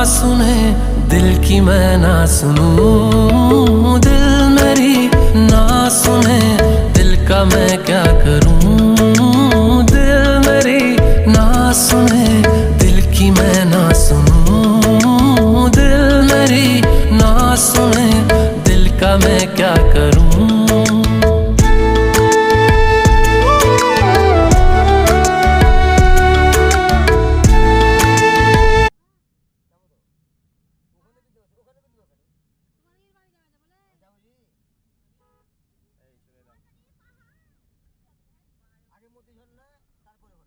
सुने दिल की मैं ना सुनूं, दिल मेरी ना सुने दिल का मैं क्या करूं। दिल मेरी ना सुने दिल की मैं ना सुनूं, दिल मेरी ना सुने दिल का मैं क्या करूं। আগে মতি ঝর্ণা তারপরে